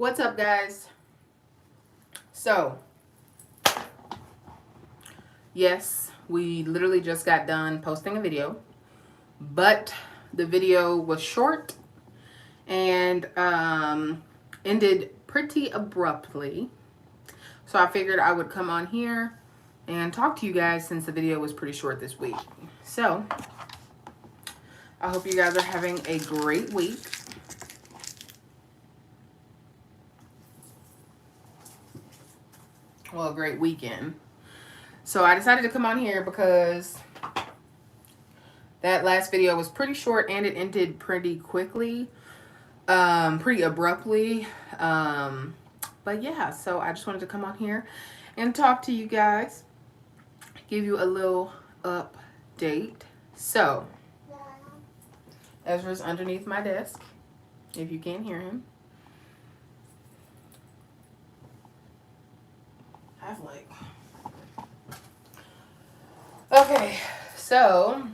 What's up, guys? So, yes, we literally just got done posting a video, but the video was short and ended pretty abruptly. So I figured I would come on here and talk to you guys since the video was pretty short this week. So, I hope you guys are having a great week. Well, a great weekend. So I decided to come on here because that last video was pretty short and it ended pretty quickly, pretty abruptly. But yeah, so I just wanted to come on here and talk to you guys, give you a little update. So, Ezra's underneath my desk, if you can't hear him. Okay, so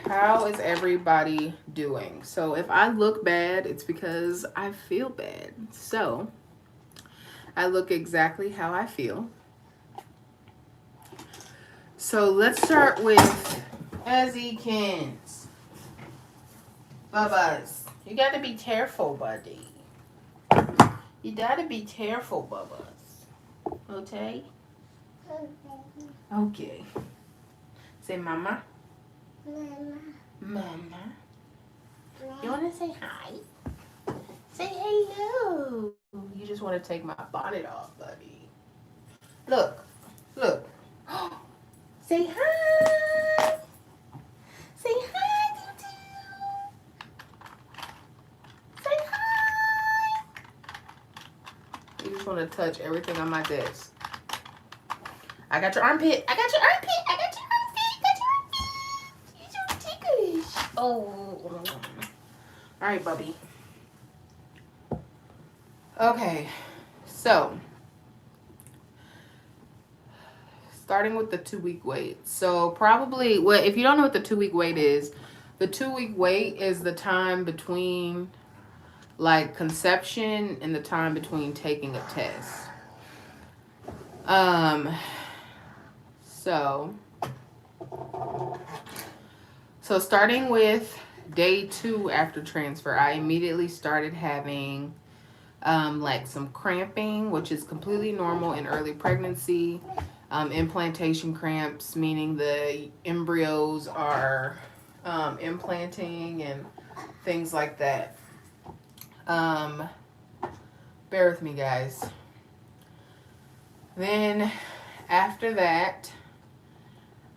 how is everybody doing? So if I look bad, it's because I feel bad. So I look exactly how I feel. So let's start with Ezzykins. Bubba's. You gotta be careful, buddy. You gotta be careful, Bubba's. Okay? Okay. Say mama. Mama. You want to say hi? Say hello. You just want to take my bonnet off, buddy. Look. Look. Say hi. Say hi, Doo-Doo. Say hi. You just want to touch everything on my desk. I got your armpit. I got your armpit. I got your armpit. Got your armpit. You're so ticklish. Oh. All right, Bubby. Okay. So, starting with the 2-week wait. So, probably, well, if you don't know what the 2-week wait is, the 2-week wait is the time between, like, conception and the time between taking a test. So starting with day 2 after transfer, I immediately started having like some cramping, which is completely normal in early pregnancy. Implantation cramps, meaning the embryos are implanting and things like that. Bear with me, guys. Then after that,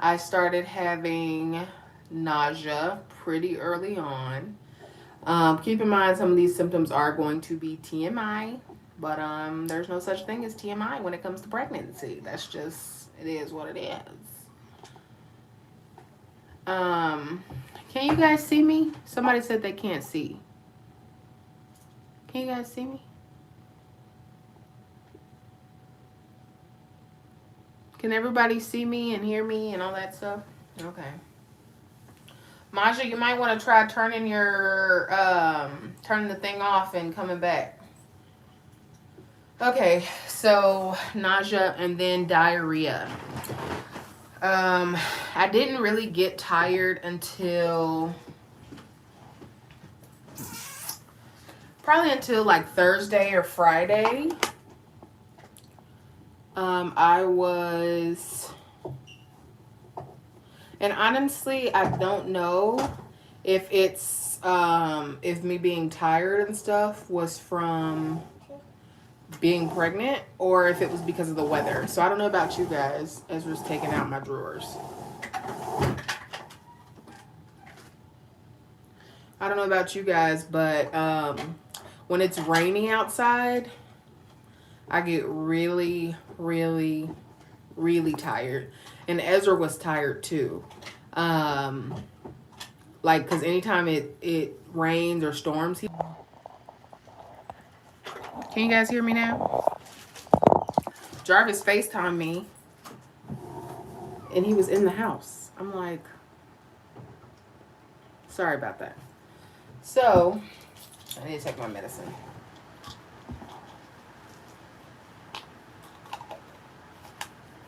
I started having nausea pretty early on. Keep in mind, some of these symptoms are going to be TMI, but there's no such thing as TMI when it comes to pregnancy. That's just, it is what it is. Can you guys see me? Somebody said they can't see. Can you guys see me? Can everybody see me and hear me and all that stuff? Okay. Maja, you might want to try turning your, turning the thing off and coming back. Okay, so nausea and then diarrhea. I didn't really get tired until, probably until like Thursday or Friday. I was, and honestly, I don't know if it's, if me being tired and stuff was from being pregnant or if it was because of the weather. So I don't know about you guys. Ezra's taking out my drawers. I don't know about you guys, but when it's rainy outside, I get really, really, really tired. And Ezra was tired too. Like, because anytime it rains or storms. Can you guys hear me now? Jarvis FaceTimed me. And he was in the house. I'm like, sorry about that. So, I need to take my medicine.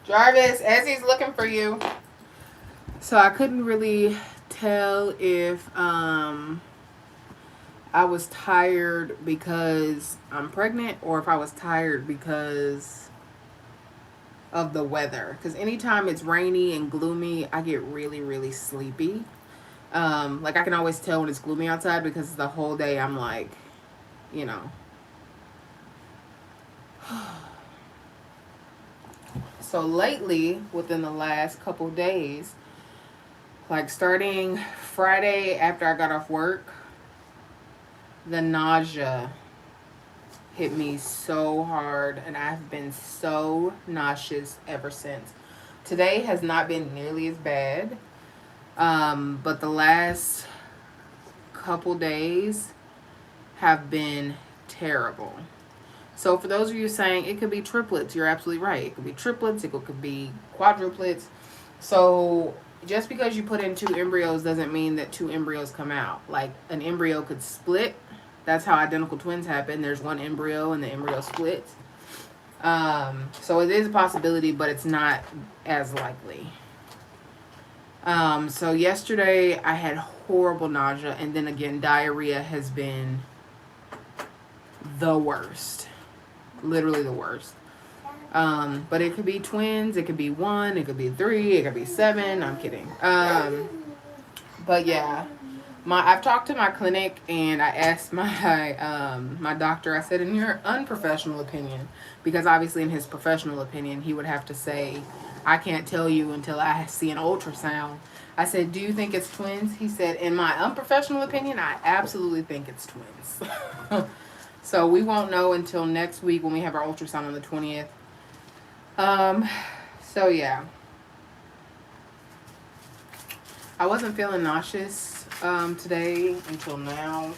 Jarvis, Essie's looking for you. So I couldn't really tell if I was tired because I'm pregnant or if I was tired because of the weather. Because anytime it's rainy and gloomy, I get really, really sleepy. Like I can always tell when it's gloomy outside because the whole day I'm like, you know. So lately, within the last couple days, like starting Friday after I got off work, the nausea hit me so hard and I've been so nauseous ever since. Today has not been nearly as bad, but the last couple days have been terrible. So for those of you saying it could be triplets, you're absolutely right. It could be triplets, it could be quadruplets. So just because you put in 2 embryos doesn't mean that 2 embryos come out. Like an embryo could split. That's how identical twins happen. There's 1 embryo and the embryo splits. So it is a possibility, but it's not as likely. So yesterday I had horrible nausea, and then again diarrhea has been the worst. Literally the worst. But it could be twins, it could be 1, it could be 3, it could be 7. I'm kidding. But yeah, I've talked to my clinic and I asked my doctor. I said, in your unprofessional opinion, because obviously in his professional opinion he would have to say, I can't tell you until I see an ultrasound. I said, do you think it's twins? He said, in my unprofessional opinion, I absolutely think it's twins. So we won't know until next week when we have our ultrasound on the 20th. So yeah. I wasn't feeling nauseous today until now.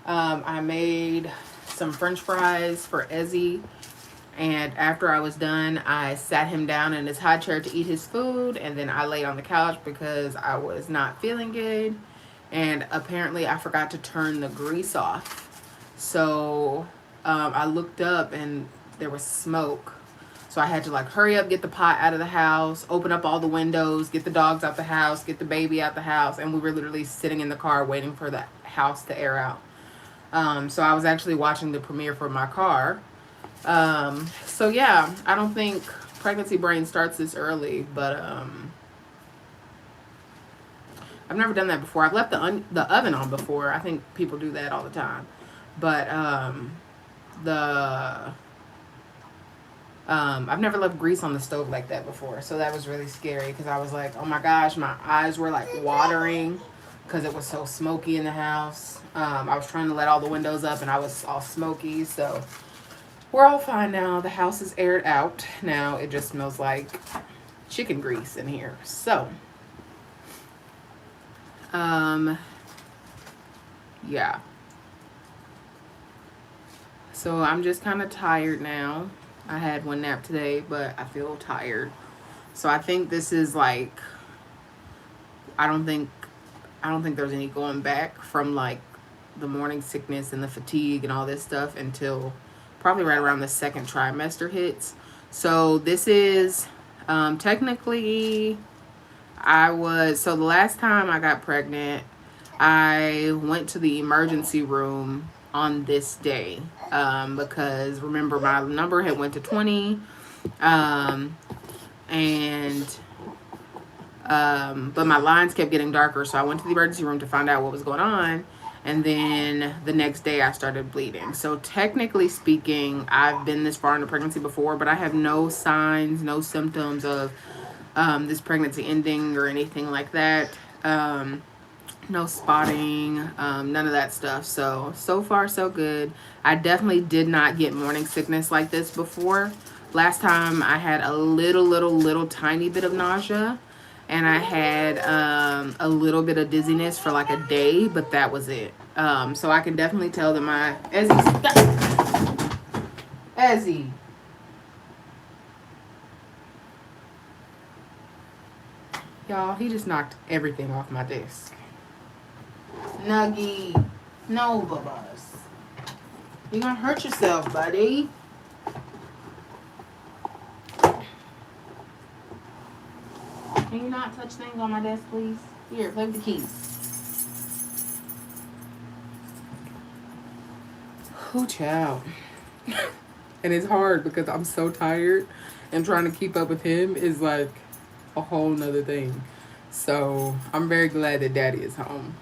I made some French fries for Ezzy, and after I was done, I sat him down in his high chair to eat his food, and then I laid on the couch because I was not feeling good, and apparently I forgot to turn the grease off. So I looked up and there was smoke. So I had to like hurry up, get the pot out of the house, open up all the windows, get the dogs out the house, get the baby out the house. And we were literally sitting in the car waiting for the house to air out. So I was actually watching the premiere for my car. So yeah, I don't think pregnancy brain starts this early, but I've never done that before. I've left the oven on before. I think people do that all the time. But I've never left grease on the stove like that before. So that was really scary because I was like, oh my gosh, my eyes were like watering because it was so smoky in the house. I was trying to let all the windows up and I was all smoky. So we're all fine now. The house is aired out. Now it just smells like chicken grease in here. So, yeah. So I'm just kind of tired now. I had one nap today, but I feel tired. So I think this is like, I don't think there's any going back from like the morning sickness and the fatigue and all this stuff until probably right around the second trimester hits. So this is technically so the last time I got pregnant, I went to the emergency room on this day because remember my number had went to 20 but my lines kept getting darker, so I went to the emergency room to find out what was going on, and then the next day I started bleeding. So technically speaking, I've been this far into pregnancy before, but I have no signs, no symptoms of this pregnancy ending or anything like that. No spotting, none of that stuff. So far so good. I definitely did not get morning sickness like this before. Last time I had a little tiny bit of nausea, and I had a little bit of dizziness for like a day, but that was it. So I can definitely tell that my Ezzy. Y'all, he just knocked everything off my desk. Nuggy. No, Bubba's. You're gonna hurt yourself, buddy. Can you not touch things on my desk, please? Here, play with the keys. Oh, child. And it's hard because I'm so tired, and trying to keep up with him is like a whole nother thing. So I'm very glad that Daddy is home.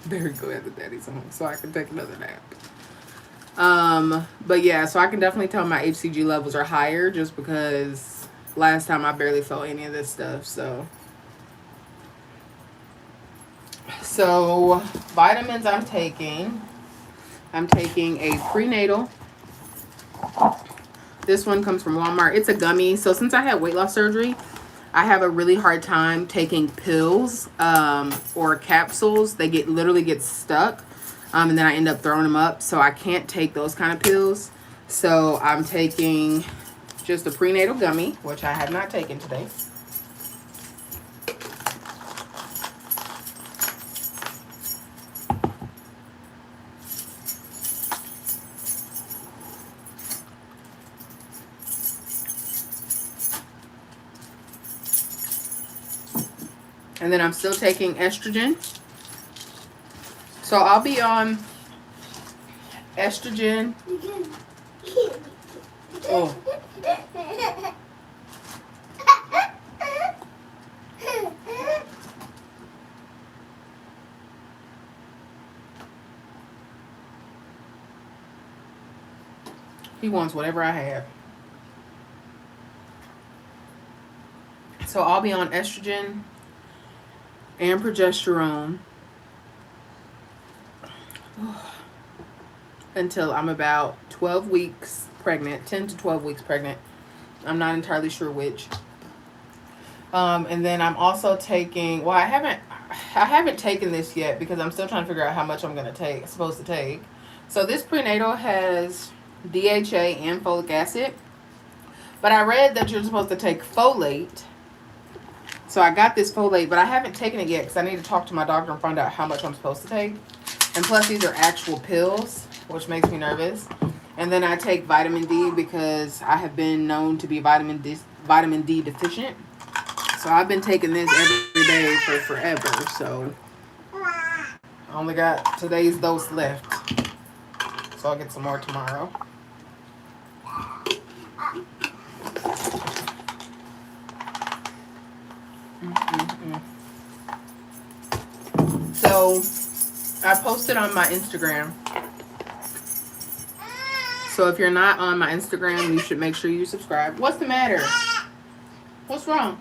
Very glad that Daddy's home so I can take another nap. But yeah, so I can definitely tell my HCG levels are higher just because last time I barely felt any of this stuff. So vitamins I'm taking a prenatal. This one comes from Walmart. It's a gummy. So since I had weight loss surgery, I have a really hard time taking pills or capsules. They literally get stuck, and then I end up throwing them up. So I can't take those kind of pills. So I'm taking just a prenatal gummy, which I have not taken today. And then I'm still taking estrogen. So I'll be on estrogen. Oh. He wants whatever I have. So I'll be on estrogen and progesterone until I'm about 12 weeks pregnant, 10 to 12 weeks pregnant. I'm not entirely sure which. And then I'm also taking, well, I haven't taken this yet because I'm still trying to figure out how much I'm supposed to take. So this prenatal has DHA and folic acid, but I read that you're supposed to take folate. So I got this folate, but I haven't taken it yet because I need to talk to my doctor and find out how much I'm supposed to take. And plus these are actual pills, which makes me nervous. And then I take vitamin D because I have been known to be vitamin D deficient. So I've been taking this every day for forever. So I only got today's dose left. So I'll get some more tomorrow. So I posted on my Instagram. So if you're not on my Instagram, you should make sure you subscribe. What's the matter? What's wrong?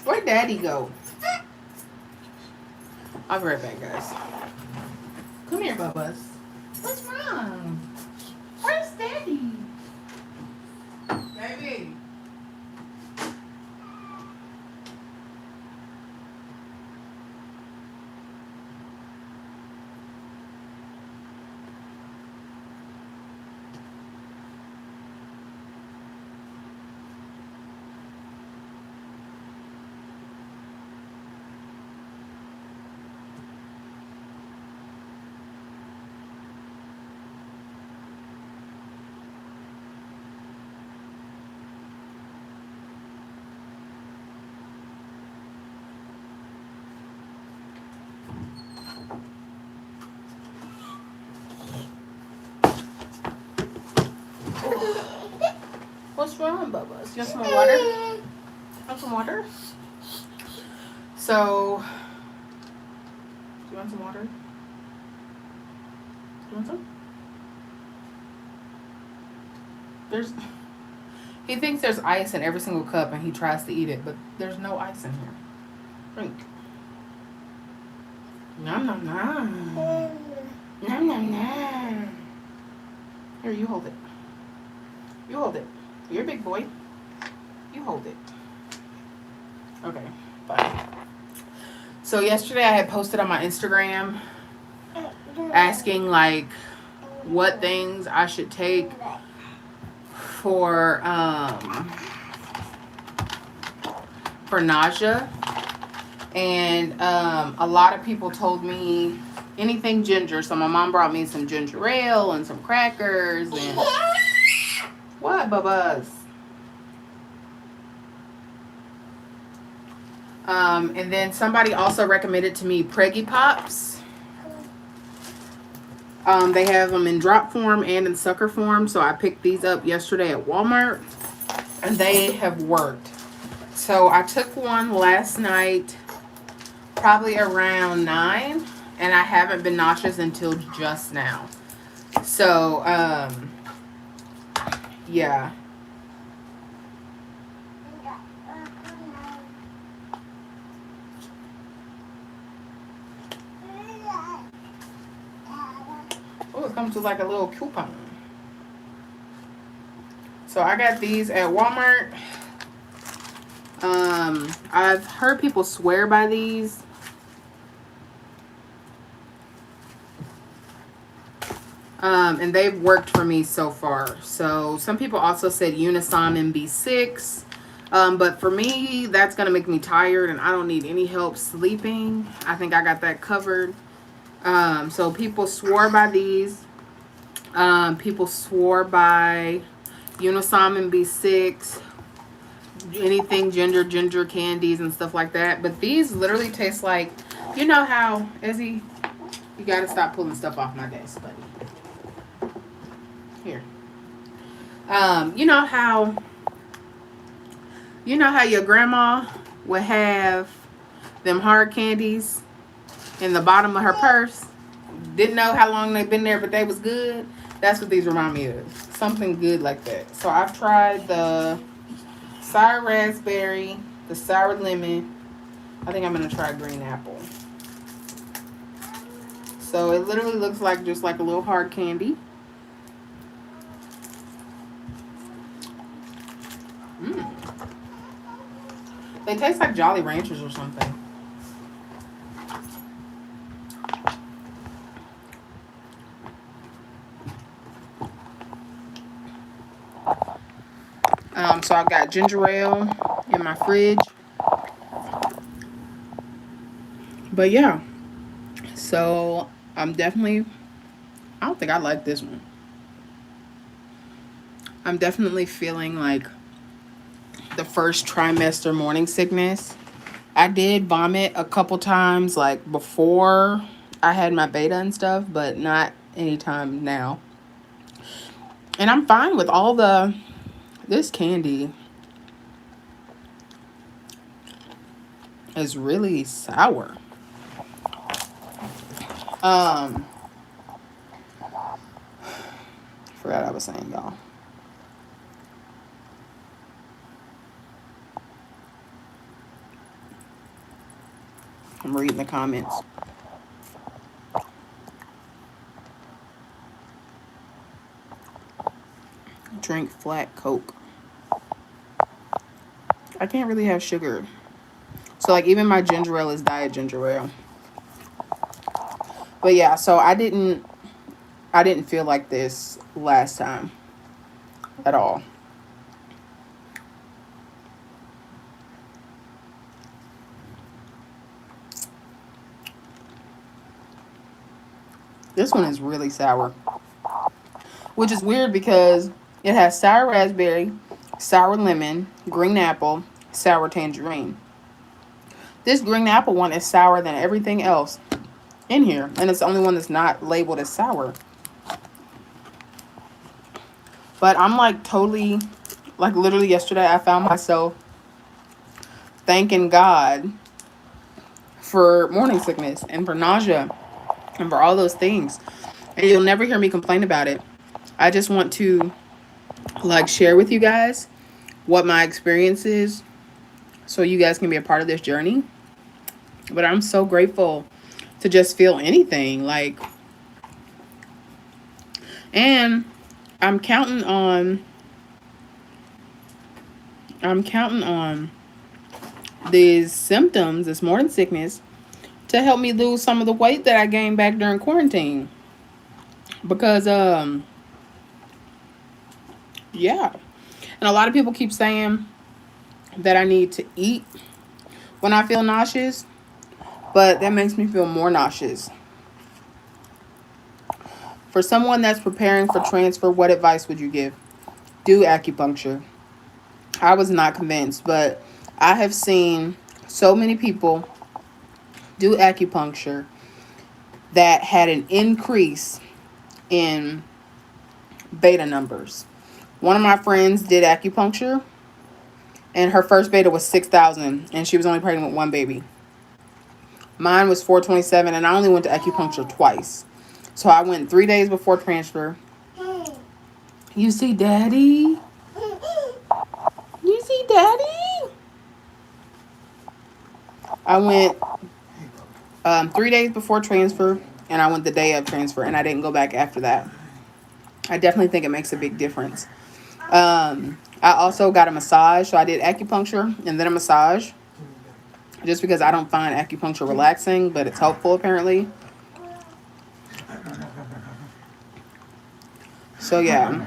Where'd Daddy go? I'll be right back, guys. Come here, Bubba's. What's wrong? Where's Daddy? Baby. What's wrong, Bubba? You want some more water? Want some water? So, do you want some water? Do you want some? He thinks there's ice in every single cup and he tries to eat it, but there's no ice in here. Drink. Nom nom nom. Nom nom nom. Here, you hold it. You hold it. You're a big boy. You hold it. Okay, bye. So yesterday I had posted on my Instagram asking like what things I should take for nausea. And a lot of people told me anything ginger. So my mom brought me some ginger ale and some crackers and what, Bubba's? And then somebody also recommended to me Preggy Pops. They have them in drop form and in sucker form. So I picked these up yesterday at Walmart. And they have worked. So I took one last night, probably around 9. And I haven't been nauseous until just now. So, yeah. Oh, it comes with like a little coupon. So I got these at Walmart. I've heard people swear by these. And they've worked for me so far. So some people also said Unisom B6. But for me, that's going to make me tired and I don't need any help sleeping. I think I got that covered. So people swore by these. People swore by Unisom B6. Anything ginger candies and stuff like that. But these literally taste like, you know how, Izzy, you got to stop pulling stuff off my desk, buddy. Here. You know how your grandma would have them hard candies in the bottom of her purse? Didn't know how long they've been there, but they was good. That's what these remind me of. Something good like that. So I've tried the sour raspberry, the sour lemon. I think I'm going to try green apple. So it literally looks like just like a little hard candy. They taste like Jolly Ranchers or something. So I've got ginger ale in my fridge. But yeah. So I don't think I like this one. I'm definitely feeling like the first trimester morning sickness. I did vomit a couple times like before I had my beta and stuff, but not anytime now. And I'm fine with all this candy is really sour. Forgot I was saying, y'all. I'm reading the comments. Drink flat Coke. I can't really have sugar. So like even my ginger ale is diet ginger ale. But yeah, so I didn't feel like this last time at all. This one is really sour. Which is weird because it has sour raspberry, sour lemon, green apple, sour tangerine. This green apple one is sour than everything else in here. And it's the only one that's not labeled as sour. But I'm like totally, like literally yesterday I found myself thanking God for morning sickness and for nausea and for all those things. And you'll never hear me complain about it. I just want to like share with you guys what my experience is so you guys can be a part of this journey. But I'm so grateful to just feel anything like, and I'm counting on these symptoms, this morning sickness, to help me lose some of the weight that I gained back during quarantine. Because yeah. And a lot of people keep saying that I need to eat when I feel nauseous. but that makes me feel more nauseous. For someone that's preparing for transfer, what advice would you give? Do acupuncture. I was not convinced, but I have seen so many people do acupuncture that had an increase in beta numbers. One of my friends did acupuncture, and her first beta was 6,000, and she was only pregnant with one baby. Mine was 427, and I only went to acupuncture twice. So I went 3 days before transfer. You see daddy? You see daddy? I went 3 days before transfer, and I went the day of transfer, and I didn't go back after that. I definitely think it makes a big difference. I also got a massage, so I did acupuncture and then a massage, just because I don't find acupuncture relaxing, but it's helpful apparently. So yeah.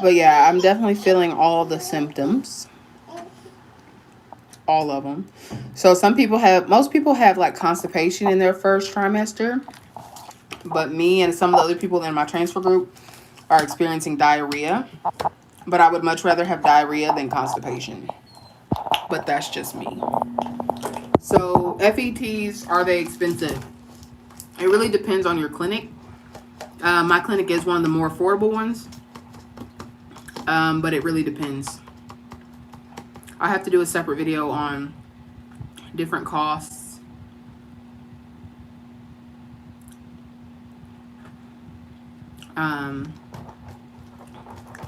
But yeah, I'm definitely feeling all the symptoms. All of them. So most people have like constipation in their first trimester. But me and some of the other people in my transfer group are experiencing diarrhea. But I would much rather have diarrhea than constipation. But that's just me. So FETs, are they expensive? It really depends on your clinic. My clinic is one of the more affordable ones. But it really depends. I have to do a separate video on different costs.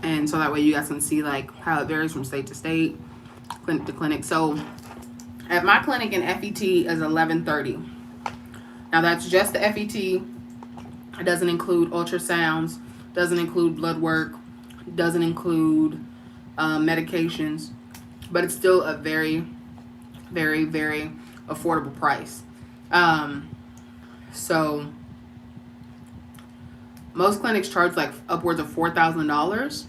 And so that way you guys can see like how it varies from state to state, clinic to clinic. So at my clinic, an FET is $1130. Now that's just the FET. It doesn't include ultrasounds, doesn't include blood work, doesn't include medications, but it's still a very, very, very affordable price. So most clinics charge like upwards of $4,000,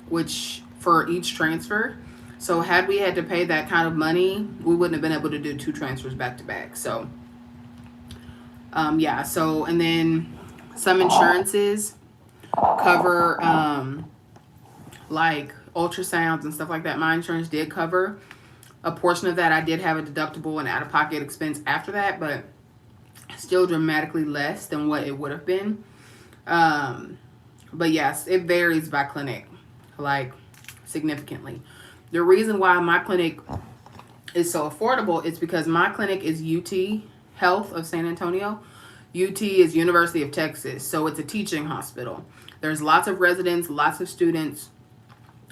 which for each transfer. So had we had to pay that kind of money, we wouldn't have been able to do 2 transfers back to back. So yeah, so and then some insurances cover like ultrasounds and stuff like that. My insurance did cover a portion of that. I did have a deductible and out-of-pocket expense after that, but still dramatically less than what it would have been. But yes, it varies by clinic, like significantly. The reason why my clinic is so affordable is because my clinic is UT Health of San Antonio. UT is University of Texas, so it's a teaching hospital. There's lots of residents, lots of students,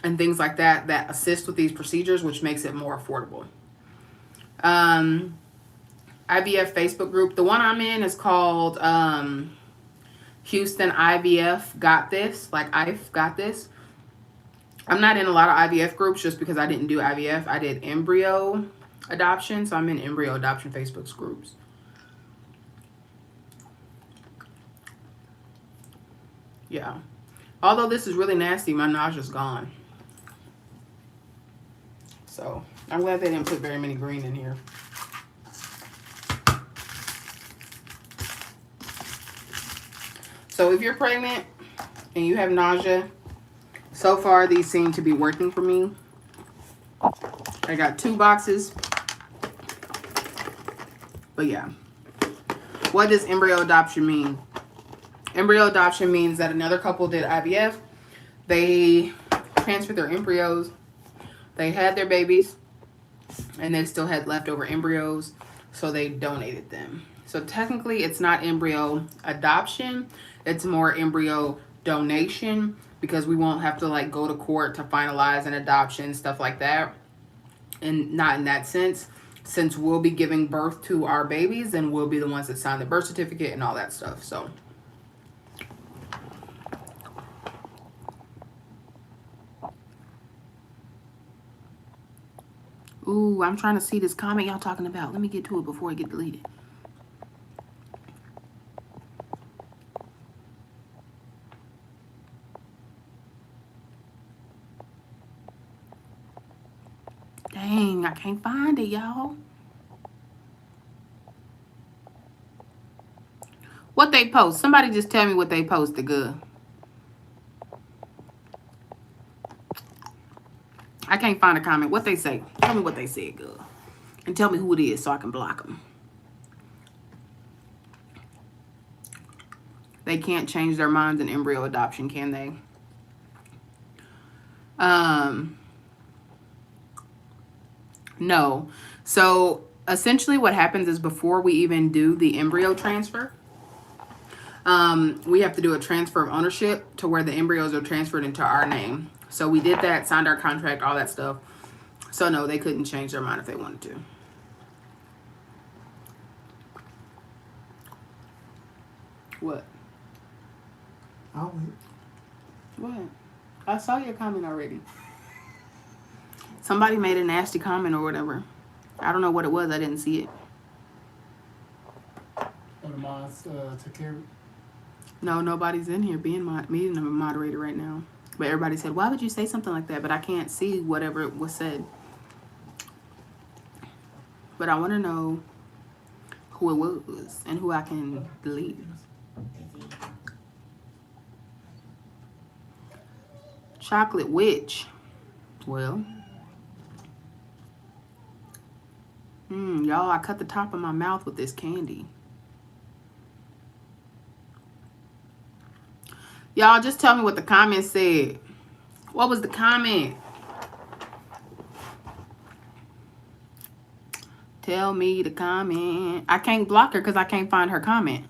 and things like that that assist with these procedures, which makes it more affordable. IVF Facebook group. The one I'm in is called Houston IVF Got This, like I've got this. I'm not in a lot of IVF groups just because I didn't do IVF. I did embryo adoption, so I'm in embryo adoption Facebook groups. Yeah. Although this is really nasty, my nausea's gone. So I'm glad they didn't put very many green in here. So if you're pregnant and you have nausea, so far these seem to be working for me. I got 2 boxes. But yeah. What does embryo adoption mean? Embryo adoption means that another couple did IVF. They transferred their embryos. They had their babies. And they still had leftover embryos. So they donated them. So technically it's not embryo adoption. It's more embryo donation. Because we won't have to like go to court to finalize an adoption, stuff like that. And not in that sense. Since we'll be giving birth to our babies, and we'll be the ones that sign the birth certificate and all that stuff. So ooh, I'm trying to see this comment y'all talking about. Let me get to it before I get deleted. Dang, I can't find it, y'all. What they post? Somebody just tell me what they posted, good. I can't find a comment. What they say? Tell me what they said, good. And tell me who it is so I can block them. They can't change their minds in embryo adoption, can they? No. So essentially what happens is before we even do the embryo transfer, we have to do a transfer of ownership to where the embryos are transferred into our name. So we did that, signed our contract, all that stuff. So no, they couldn't change their mind if they wanted to. What? I'll wait. What? I saw your comment already. Somebody made a nasty comment or whatever. I don't know what it was. I didn't see it. Oh, the mods took care of it? No, nobody's in here being a moderator right now. But everybody said, why would you say something like that? But I can't see whatever was said. But I want to know who it was and who I can delete. Chocolate witch. Well. Y'all, I cut the top of my mouth with this candy. Y'all, just tell me what the comment said. What was the comment? Tell me the comment. I can't block her because I can't find her comment.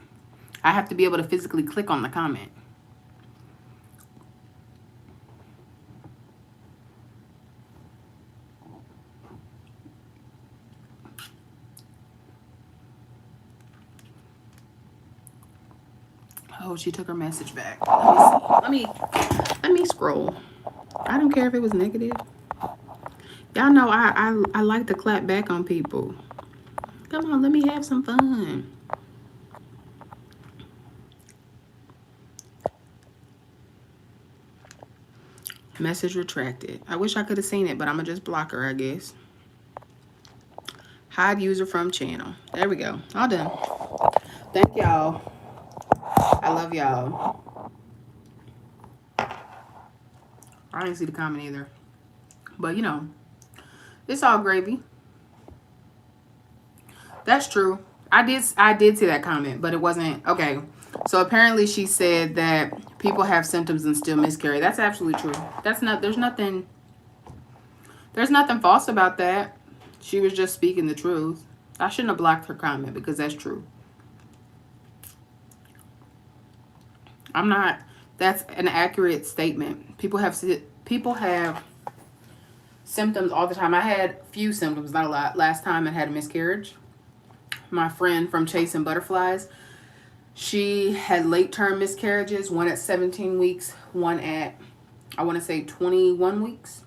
I have to be able to physically click on the comment. Oh, she took her message back. Let me see. Let me scroll. I don't care if it was negative. Y'all know I like to clap back on people. Come on, let me have some fun. Message retracted. I wish I could have seen it, but I'm gonna just block her, I guess. Hide user from channel. There we go. All done. Thank y'all. I love y'all. I didn't see the comment either. But you know, it's all gravy. That's true. I did see that comment, but it wasn't okay. So apparently she said that people have symptoms and still miscarry. That's absolutely true. There's nothing false about that. She was just speaking the truth. I shouldn't have blocked her comment because that's true. That's an accurate statement. People have symptoms all the time. I had few symptoms, not a lot. Last time I had a miscarriage. My friend from Chasing Butterflies, she had late term miscarriages, one at 17 weeks, one at, I want to say 21 weeks,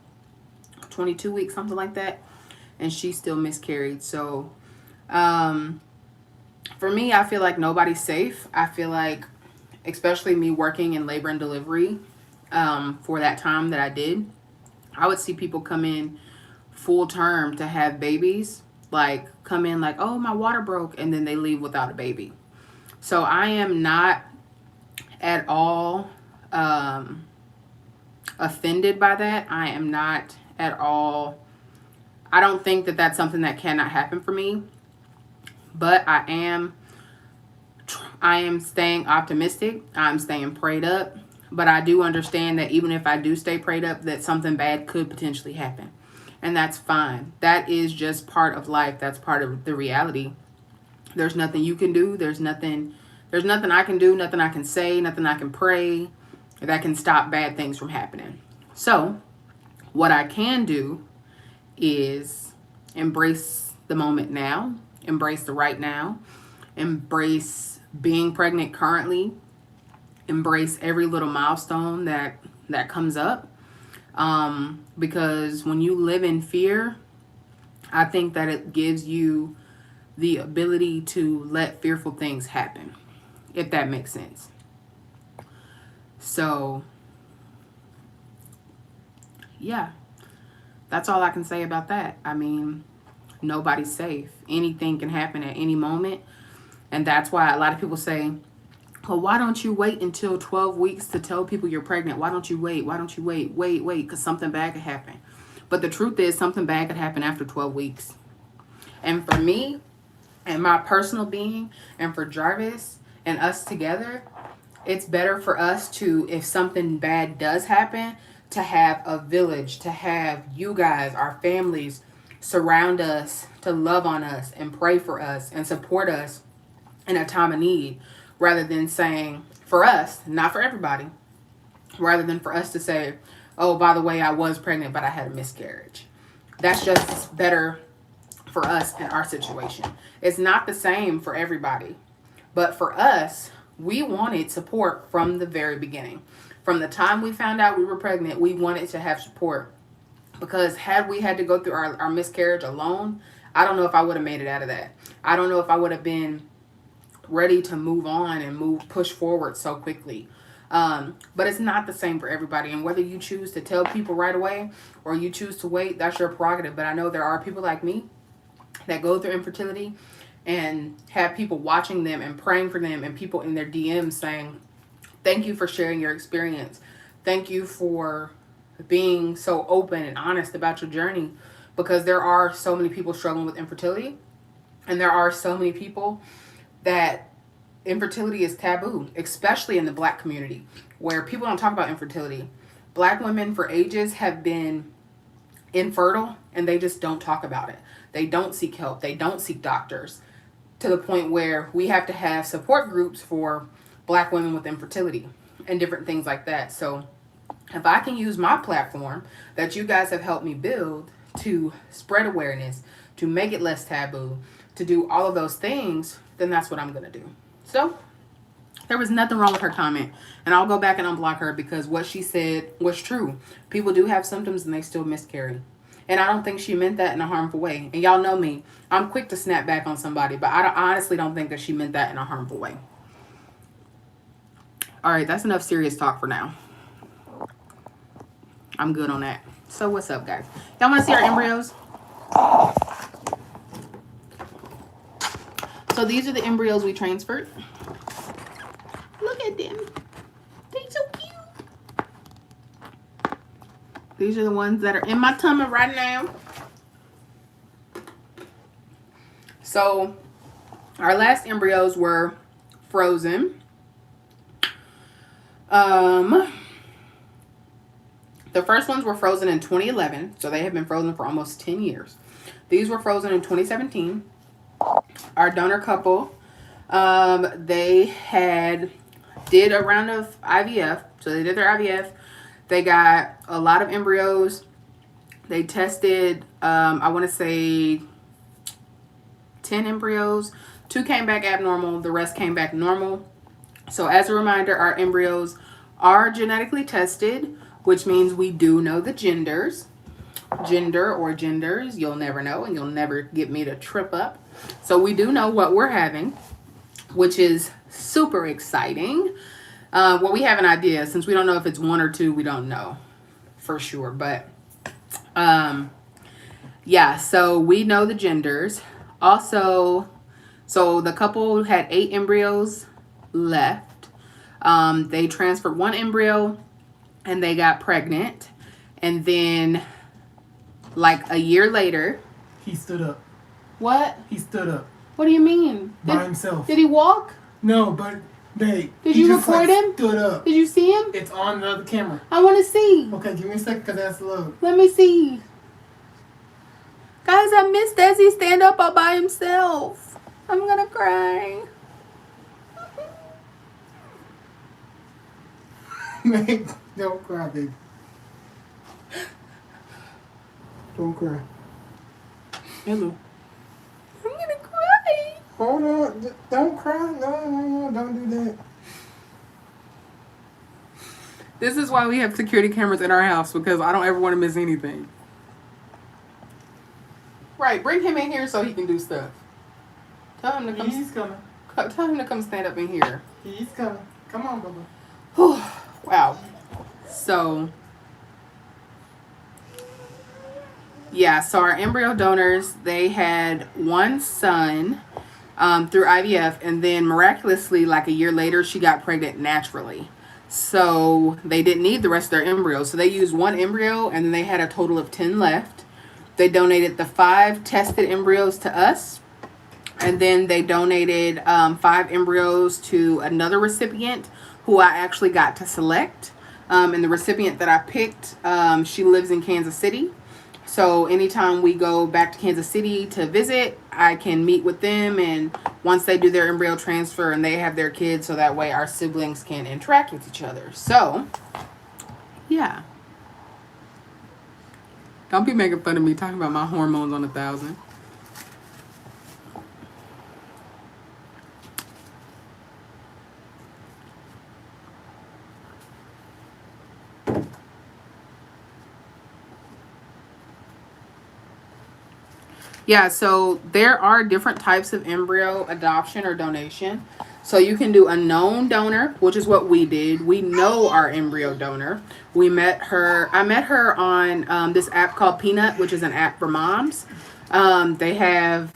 22 weeks, something like that. And she still miscarried. So, for me, I feel like nobody's safe. I feel like, especially me working in labor and delivery, for that time that I did, I would see people come in full term to have babies, like come in like, oh, my water broke, and then they leave without a baby. So I am not at all offended by that. I am not at all, I don't think that that's something that cannot happen for me, but I am staying optimistic. I'm staying prayed up, but I do understand that even if I do stay prayed up, that something bad could potentially happen. And that's fine. That is just part of life. That's part of the reality. There's nothing you can do. There's nothing I can do, nothing I can say, nothing I can pray that can stop bad things from happening. So what I can do is embrace the moment now, embrace the right now, embrace being pregnant currently, embrace every little milestone that comes up. Because when you live in fear, I think that it gives you the ability to let fearful things happen, if that makes sense. So, yeah, That's all I can say about that. I mean, nobody's safe. Anything can happen at any moment. And that's why a lot of people say, well, why don't you wait until 12 weeks to tell people you're pregnant? Why don't you wait? Why don't you wait? Wait, because something bad could happen. But the truth is, something bad could happen after 12 weeks. And for me, and my personal being, and for Jarvis and us together, it's better for us to, if something bad does happen, to have a village, to have you guys, our families, surround us, to love on us and pray for us and support us in a time of need, rather than saying, for us, not for everybody, rather than for us to say, oh, by the way, I was pregnant, but I had a miscarriage. That's just better for us in our situation. It's not the same for everybody, but for us, we wanted support from the very beginning. From the time we found out we were pregnant, we wanted to have support, because had we had to go through our miscarriage alone, I don't know if I would have made it out of that. I don't know if I would have been ready to move on and push forward so quickly. But it's not the same for everybody. And whether you choose to tell people right away or you choose to wait, that's your prerogative. But I know there are people like me that go through infertility and have people watching them and praying for them, and people in their DMs saying, thank you for sharing your experience. Thank you for being so open and honest about your journey, because there are so many people struggling with infertility, and there are so many people that infertility is taboo, especially in the Black community, where people don't talk about infertility. Black women for ages have been infertile, and they just don't talk about it. They don't seek help. They don't seek doctors, to the point where we have to have support groups for Black women with infertility and different things like that. So if I can use my platform that you guys have helped me build to spread awareness, to make it less taboo, to do all of those things, then that's what I'm going to do. So there was nothing wrong with her comment. And I'll go back and unblock her, because what she said was true. People do have symptoms and they still miscarry. And I don't think she meant that in a harmful way. And y'all know me. I'm quick to snap back on somebody, but I honestly don't think that she meant that in a harmful way. All right, that's enough serious talk for now. I'm good on that. So what's up, guys? Y'all want to see our embryos? So these are the embryos we transferred. Look at them. They're so cute. These are the ones that are in my tummy right now. So our last embryos were frozen. The first ones were frozen in 2011. So they have been frozen for almost 10 years. These were frozen in 2017. Our donor couple, they did a round of IVF. So they did their IVF. They got a lot of embryos. They tested, I want to say 10 embryos. 2 came back abnormal. The rest came back normal. So as a reminder, our embryos are genetically tested, which means we do know the genders. Gender or genders, you'll never know, and you'll never get me to trip up. So we do know what we're having, which is super exciting. Well, we have an idea. Since we don't know if it's 1 or 2, we don't know for sure. But yeah, so we know the genders. Also, so the couple had 8 embryos left. They transferred 1 embryo and they got pregnant. And then like a year later, He stood up. What? He stood up. What do you mean? By himself. Did he walk? No, but babe. Did he you just, record him? Stood up. Did you see him? It's on the other camera. I want to see. Okay, give me a second because that's low. Let me see. Guys, I missed Desi stand up all by himself. I'm gonna cry. Babe, don't cry, babe. Don't cry. Hello. I'm gonna cry. Hold on. Don't cry. No. Don't do that. This is why we have security cameras in our house, because I don't ever want to miss anything. Right, bring him in here so he can do stuff. Tell him to come. He's coming. Tell him to come stand up in here. He's coming. Come on, Bubba. Wow. So Yeah, so our embryo donors, they had one son through IVF, and then miraculously, like a year later, she got pregnant naturally. So they didn't need the rest of their embryos. So they used one embryo, and then they had a total of 10 left. They donated the 5 tested embryos to us, and then they donated 5 embryos to another recipient who I actually got to select. And the recipient that I picked, she lives in Kansas City. So anytime we go back to Kansas City to visit, I can meet with them. And once they do their embryo transfer and they have their kids, so that way our siblings can interact with each other. So, yeah. Don't be making fun of me talking about my hormones on 1,000. Yeah, so there are different types of embryo adoption or donation. So you can do a known donor, which is what we did. We know our embryo donor. I met her on this app called Peanut, which is an app for moms. They have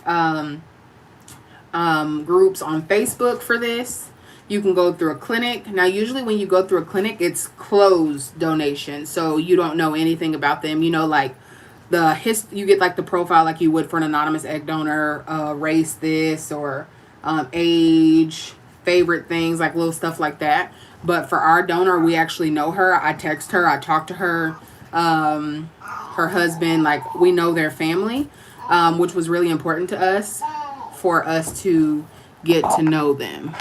groups on Facebook for this. You can go through a clinic. Now, usually when you go through a clinic, it's closed donation. So you don't know anything about them. You know, like you get like the profile like you would for an anonymous egg donor, race this, or age, favorite things, like little stuff like that. But for our donor, we actually know her. I text her, I talk to her, her husband, like we know their family, which was really important to us for us to get to know them.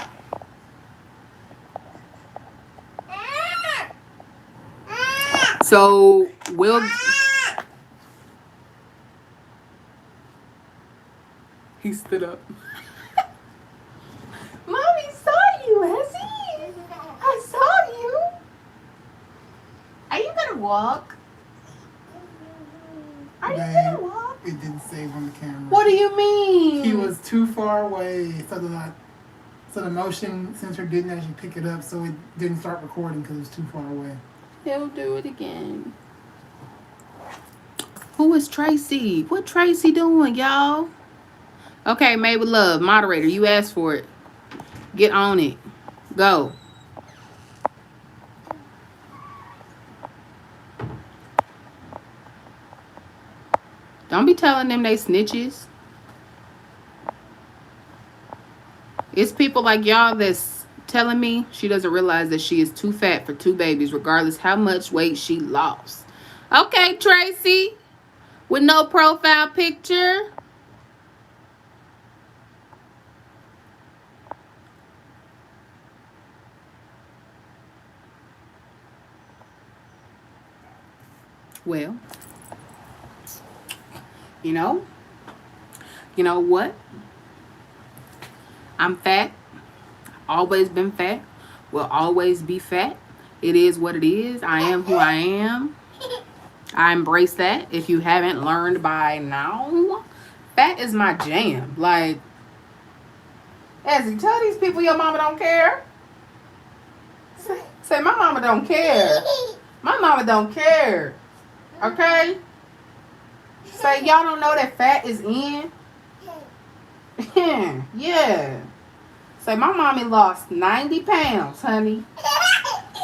So he stood up. Mommy saw you, Essie. I saw you. Are you gonna walk? Are you gonna walk? It didn't save on the camera. What do you mean? He was too far away, so the motion sensor didn't actually pick it up, so it didn't start recording because it was too far away. He'll do it again. Who is Tracy? What Tracy doing, y'all? Okay, Made with Love, moderator, you asked for it. Get on it. Go. Don't be telling them they snitches. It's people like y'all that's telling me she doesn't realize that she is too fat for 2 babies, regardless how much weight she lost. Okay, Tracy. With no profile picture. Well, you know what? I'm fat. Always been fat. Will always be fat. It is what it is. I am who I am. I embrace that. If you haven't learned by now, fat is my jam. Like, Ezzy, tell these people your mama don't care. Say my mama don't care. My mama don't care. Okay? Say y'all don't know that fat is in. Yeah. Say my mommy lost 90 pounds, honey.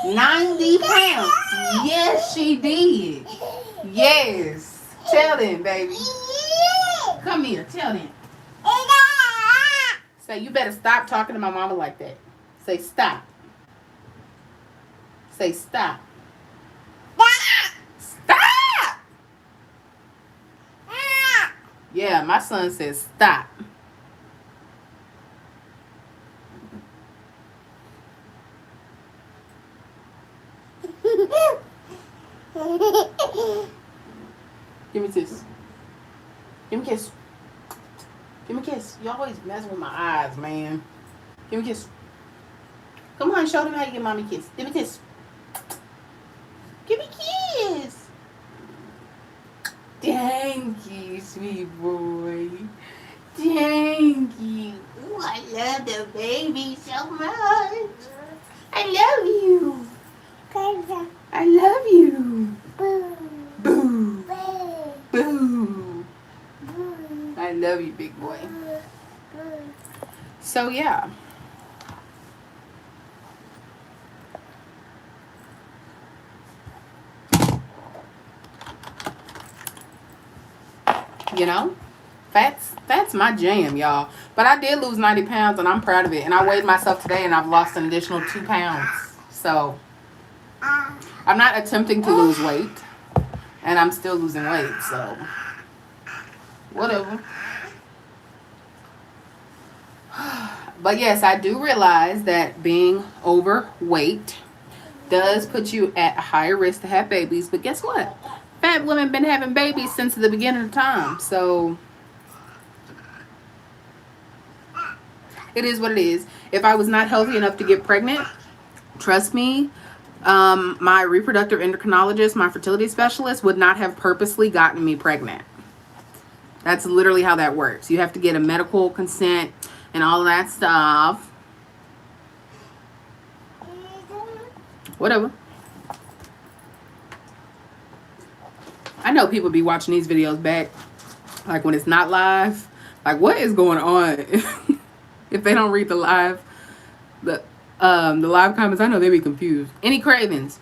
90 pounds. Yes, she did. Yes. Tell them, baby. Come here. Tell them. Say, you better stop talking to my mama like that. Say, stop. Say, stop. Stop! Yeah, my son says, stop. Give me this. Give me a kiss. Give me a kiss. You always messing with my eyes, man. Give me a kiss. Come on, show them how you give mommy a kiss. Give me a kiss. Give me a kiss. Thank you, sweet boy. Thank you. Ooh, I love the baby so much. I love you. I love you. Boo. Boo. Boo. love you, big boy. So, yeah. You know? That's my jam, y'all. But I did lose 90 pounds, and I'm proud of it. And I weighed myself today, and I've lost an additional 2 pounds. So, I'm not attempting to lose weight. And I'm still losing weight, so whatever. But yes, I do realize that being overweight does put you at a higher risk to have babies. But guess what? Fat women been having babies since the beginning of time. So it is what it is. If I was not healthy enough to get pregnant, trust me, my reproductive endocrinologist, my fertility specialist, would not have purposely gotten me pregnant. That's literally how that works. You have to get a medical consent and all of that stuff. Whatever. I know people be watching these videos back, like when it's not live. Like, what is going on? If they don't read the live comments, I know they be confused. Any cravings?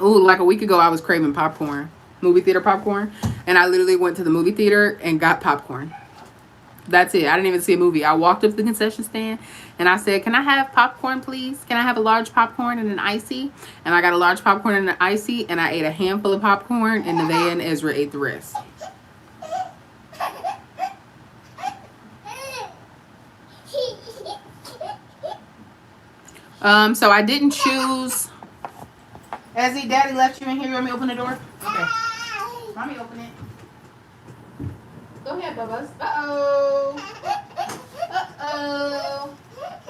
Ooh, like a week ago, I was craving popcorn, movie theater popcorn, and I literally went to the movie theater and got popcorn. That's it. I didn't even see a movie. I walked up to the concession stand and I said, "Can I have popcorn, please? Can I have a large popcorn and an icy?" And I got a large popcorn and an icy, and I ate a handful of popcorn, and Nevaeh and Ezra ate the rest. So I didn't choose. Ezzy, Daddy left you in here. You want me to open the door? Okay. Mommy, open it. Go ahead, Bubba's. Uh-oh. Uh-oh. Go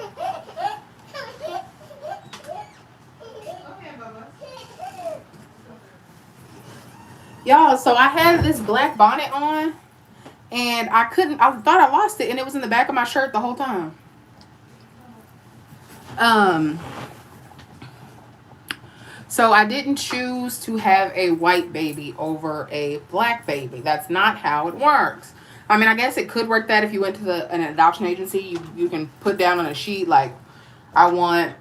ahead, Bubba. Y'all, so I had this black bonnet on, and I thought I lost it, and it was in the back of my shirt the whole time. So I didn't choose to have a white baby over a black baby. That's not how it works. I mean, I guess it could work that if you went to an adoption agency, you can put down on a sheet like, I want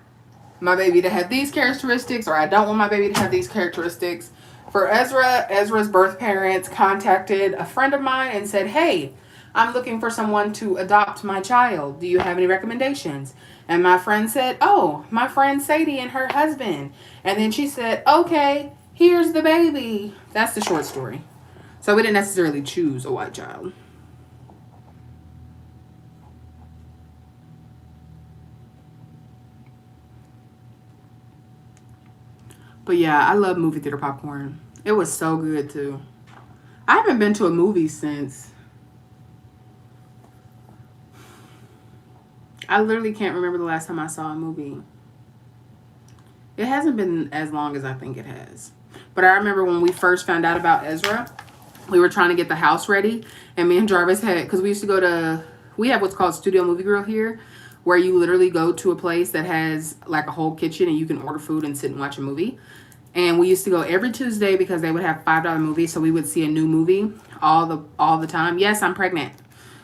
my baby to have these characteristics, or I don't want my baby to have these characteristics. For Ezra's birth parents contacted a friend of mine and said, "Hey, I'm looking for someone to adopt my child. Do you have any recommendations?" And my friend said, "Oh, my friend Sadie and her husband." And then she said, "Okay, here's the baby." That's the short story. So we didn't necessarily choose a white child. But yeah, I love movie theater popcorn. It was so good too. I haven't been to a movie since... I literally can't remember the last time I saw a movie. It hasn't been as long as I think it has. But I remember when we first found out about Ezra, we were trying to get the house ready. And me and Jarvis had... Because we used to go to... We have what's called Studio Movie Grill here, where you literally go to a place that has like a whole kitchen and you can order food and sit and watch a movie. And we used to go every Tuesday because they would have $5 movies. So we would see a new movie all the time. Yes, I'm pregnant.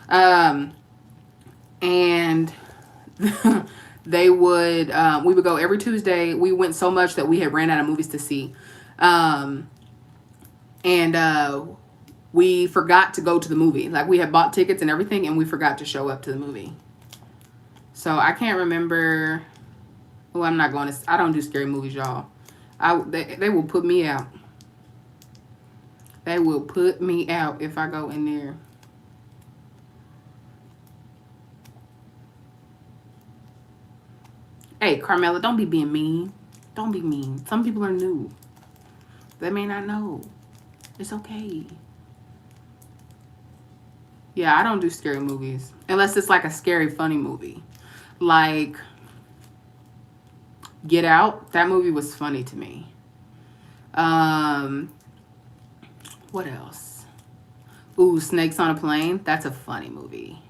And... they would we would go every Tuesday. We went so much that we had ran out of movies to see, and we forgot to go to the movie. Like, we had bought tickets and everything, and we forgot to show up to the movie. So I can't remember. Oh, I'm not going to... I don't do scary movies, y'all. They will put me out. They will put me out if I go in there. Hey, Carmela, don't be being mean. Don't be mean. Some people are new. They may not know. It's okay. Yeah, I don't do scary movies. Unless it's like a scary, funny movie. Like Get Out. That movie was funny to me. What else? Ooh, Snakes on a Plane. That's a funny movie.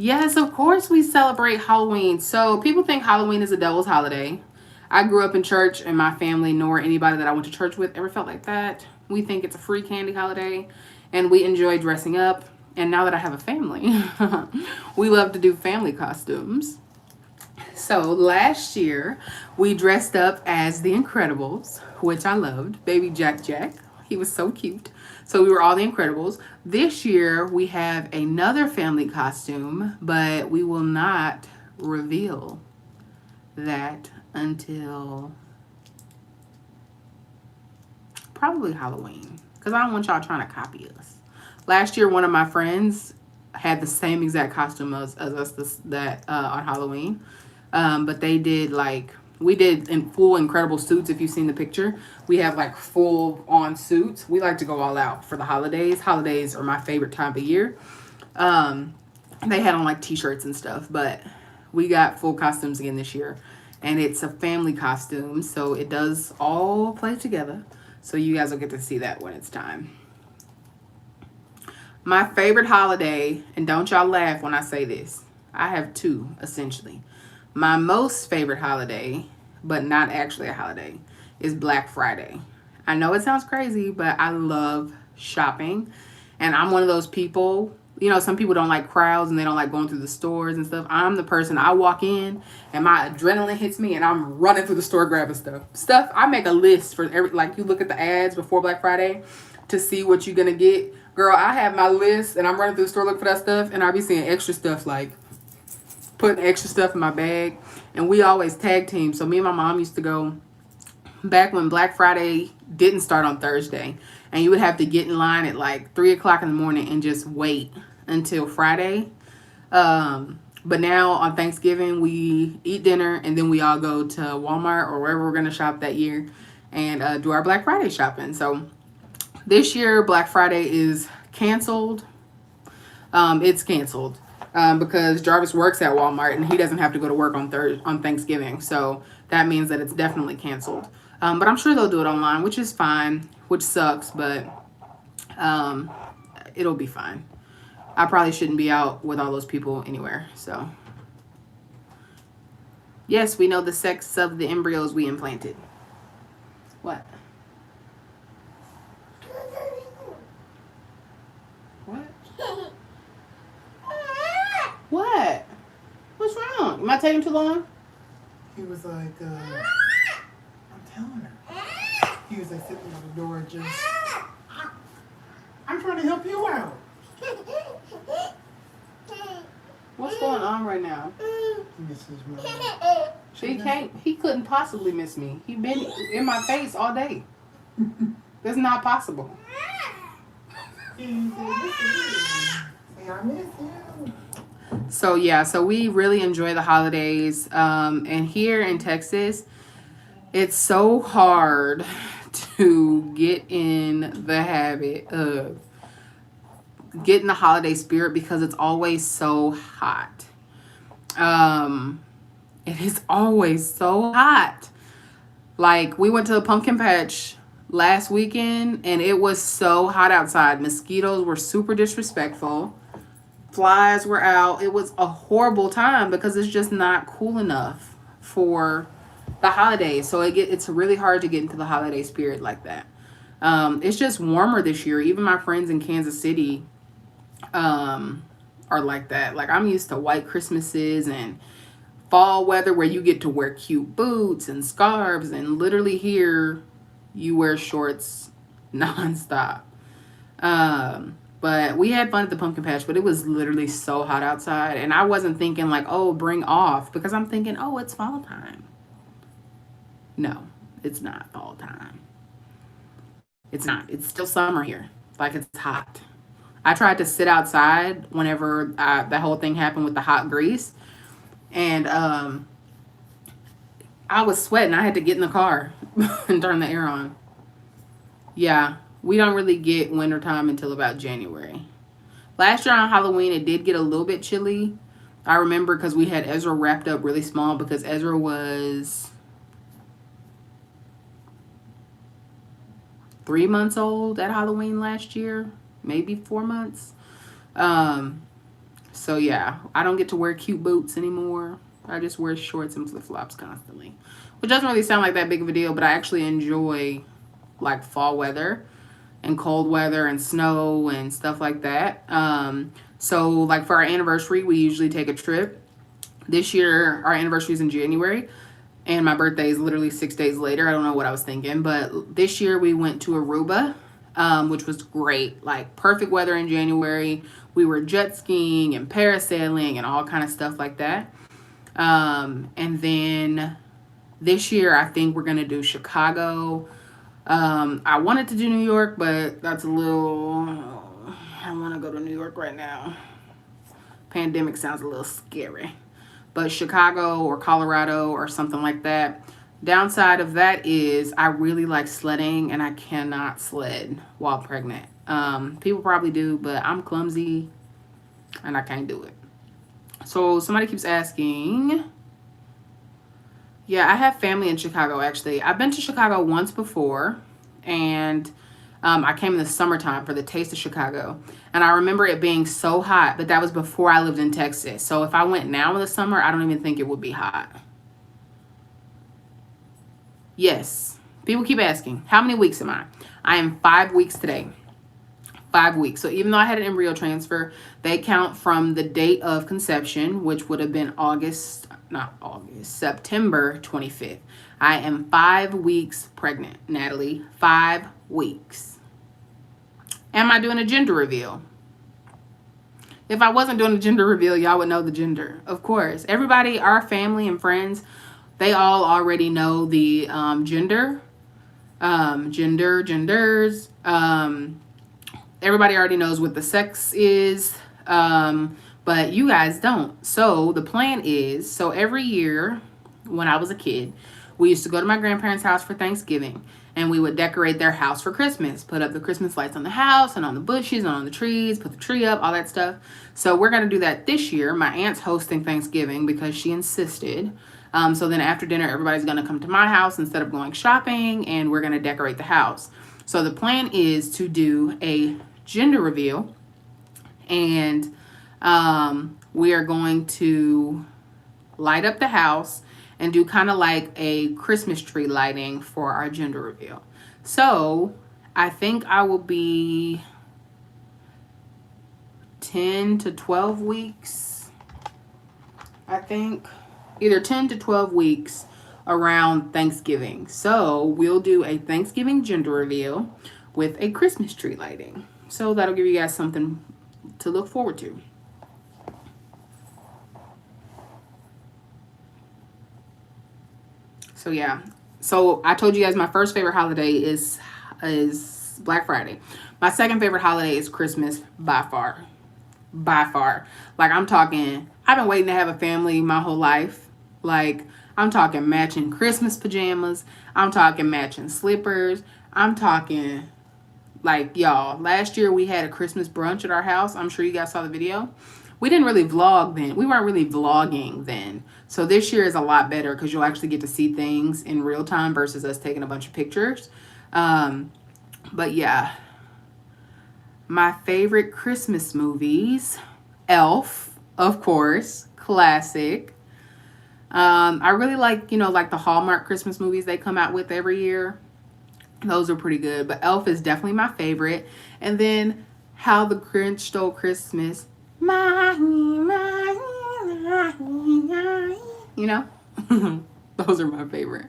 Yes, of course we celebrate Halloween. So people think Halloween is a devil's holiday. I grew up in church, and my family nor anybody that I went to church with ever felt like that. We think it's a free candy holiday, and we enjoy dressing up And now that I have a family, we love to do family costumes. So last year, we dressed up as the Incredibles, which I loved. Baby Jack Jack. He was so cute. So we were all the Incredibles. This year, we have another family costume, but we will not reveal that until probably Halloween, because I don't want y'all trying to copy us. Last year, one of my friends had the same exact costume as us on Halloween. But they did we did in full Incredible suits. If you've seen the picture, we have like full on suits. We like to go all out for the holidays. Holidays are my favorite time of year. They had on like t-shirts and stuff, but we got full costumes again this year, and it's a family costume, so it does all play together. So you guys will get to see that when it's time. My favorite holiday, and don't y'all laugh when I say this, I have two essentially. My most favorite holiday, but not actually a holiday, is Black Friday. I know it sounds crazy, but I love shopping. And I'm one of those people, you know, some people don't like crowds and they don't like going through the stores and stuff. I'm the person, I walk in and my adrenaline hits me and I'm running through the store grabbing stuff. I make a list for every, like you look at the ads before Black Friday to see what you're going to get. Girl, I have my list and I'm running through the store looking for that stuff, and I be seeing extra stuff, like putting extra stuff in my bag. And we always tag team. So me and my mom used to go back when Black Friday didn't start on Thursday, and you would have to get in line at like 3 o'clock in the morning and just wait until Friday. But now on Thanksgiving, we eat dinner and then we all go to Walmart or wherever we're going to shop that year and do our Black Friday shopping. So this year, Black Friday is canceled. It's canceled because Jarvis works at Walmart and he doesn't have to go to work on Thanksgiving. So that means that it's definitely canceled. But I'm sure they'll do it online, which is fine, which sucks, but it'll be fine. I probably shouldn't be out with all those people anywhere. So yes, we know the sex of the embryos we implanted. What? What? What? What's wrong? Am I taking too long? He was like, I'm telling her. He was like sitting by the door just, I'm trying to help you out. What's going on right now? He misses me. He couldn't possibly miss me. He been in my face all day. That's not possible. So yeah, so we really enjoy the holidays. And here in Texas, it's so hard to get in the habit of getting the holiday spirit because it's always so hot. It is always so hot. Like, we went to a pumpkin patch last weekend and it was so hot outside. Mosquitoes were super disrespectful. Flies were out. It was a horrible time because it's just not cool enough for the holidays. So it's really hard to get into the holiday spirit like that. It's just warmer this year. Even my friends in Kansas City are like that. Like, I'm used to white Christmases and fall weather where you get to wear cute boots and scarves, and literally here you wear shorts nonstop. But we had fun at the pumpkin patch, but it was literally so hot outside, and I wasn't thinking like, oh, bring off, because I'm thinking, oh, it's fall time. No, it's not fall time. It's not. It's still summer here. Like, it's hot. I tried to sit outside whenever the whole thing happened with the hot grease. And I was sweating. I had to get in the car and turn the air on. Yeah, we don't really get wintertime until about January. Last year on Halloween, it did get a little bit chilly. I remember because we had Ezra wrapped up really small because Ezra was 3 months old at Halloween last year. Maybe 4 months. So yeah, I don't get to wear cute boots anymore. I just wear shorts and flip-flops constantly, which doesn't really sound like that big of a deal, but I actually enjoy like fall weather and cold weather and snow and stuff like that. So like for our anniversary, we usually take a trip. This year, our anniversary is in January, and my birthday is literally 6 days later. I don't know what I was thinking, but this year we went to Aruba, which was great. Like perfect weather in January. We were jet skiing and parasailing and all kind of stuff like that. And then this year, I think we're gonna do Chicago. I wanted to do New York, but that's a little. I want to go to New York right now. Pandemic sounds a little scary. But Chicago or Colorado or something like that. Downside of that is I really like sledding, and I cannot sled while pregnant. People probably do, but I'm clumsy and I can't do it. So somebody keeps asking. Yeah, I have family in Chicago, actually. I've been to Chicago once before, and I came in the summertime for the Taste of Chicago. And I remember it being so hot, but that was before I lived in Texas. So if I went now in the summer, I don't even think it would be hot. Yes. People keep asking, how many weeks am I? I am 5 weeks today. 5 weeks. So even though I had an embryo transfer, they count from the date of conception, which would have been September 25th. I am 5 weeks pregnant, Natalie. 5 weeks. Am I doing a gender reveal? If I wasn't doing a gender reveal, y'all would know the gender. Of course. Everybody, our family and friends, they all already know the gender. Genders. Everybody already knows what the sex is. But you guys don't. So the plan is, so every year when I was a kid, we used to go to my grandparents' house for Thanksgiving, and we would decorate their house for Christmas, put up the Christmas lights on the house and on the bushes and on the trees, put the tree up, all that stuff. So we're going to do that this year. My aunt's hosting Thanksgiving because she insisted. So then after dinner, everybody's going to come to my house instead of going shopping, and we're going to decorate the house. So the plan is to do a gender reveal, and we are going to light up the house and do kind of like a Christmas tree lighting for our gender reveal. So I think I will be 10 to 12 weeks. I think either 10 to 12 weeks around Thanksgiving. So we'll do a Thanksgiving gender reveal with a Christmas tree lighting. So that'll give you guys something to look forward to. So yeah. So I told you guys my first favorite holiday is Black Friday. My second favorite holiday is Christmas by far. By far. Like I'm talking, I've been waiting to have a family my whole life. Like I'm talking matching Christmas pajamas. I'm talking matching slippers. I'm talking like y'all. Last year we had a Christmas brunch at our house. I'm sure you guys saw the video. We didn't really vlog then. We weren't really vlogging then. So this year is a lot better because you'll actually get to see things in real time versus us taking a bunch of pictures. But yeah. My favorite Christmas movies. Elf, of course. Classic. I really like, like the Hallmark Christmas movies they come out with every year. Those are pretty good. But Elf is definitely my favorite. And then How the Grinch Stole Christmas. Those are my favorite.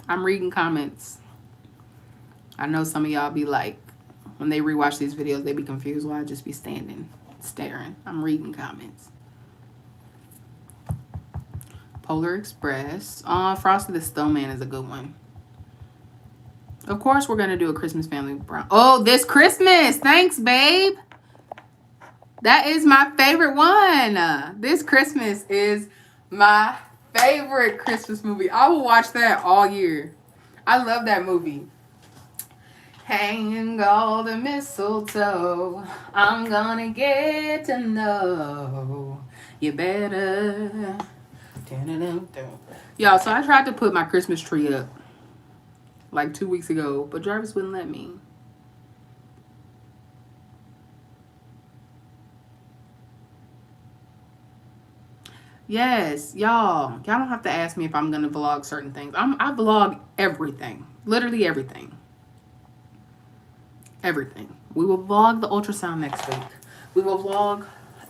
I'm reading comments. I know some of y'all be like, when they rewatch these videos, they be confused why I just be standing, staring. I'm reading comments. Polar Express. Frosty the Snowman is a good one. Of course, we're going to do a Christmas family brown. Oh, this Christmas. Thanks, babe. That is my favorite one. This Christmas is my favorite Christmas movie. I will watch that all year. I love that movie. Hanging all the mistletoe. I'm gonna get to know you better. Y'all, so I tried to put my Christmas tree up like 2 weeks ago, but Jarvis wouldn't let me. Yes, y'all don't have to ask me if I'm gonna vlog certain things. I vlog everything, literally everything. Everything. We will vlog the ultrasound next week. We will vlog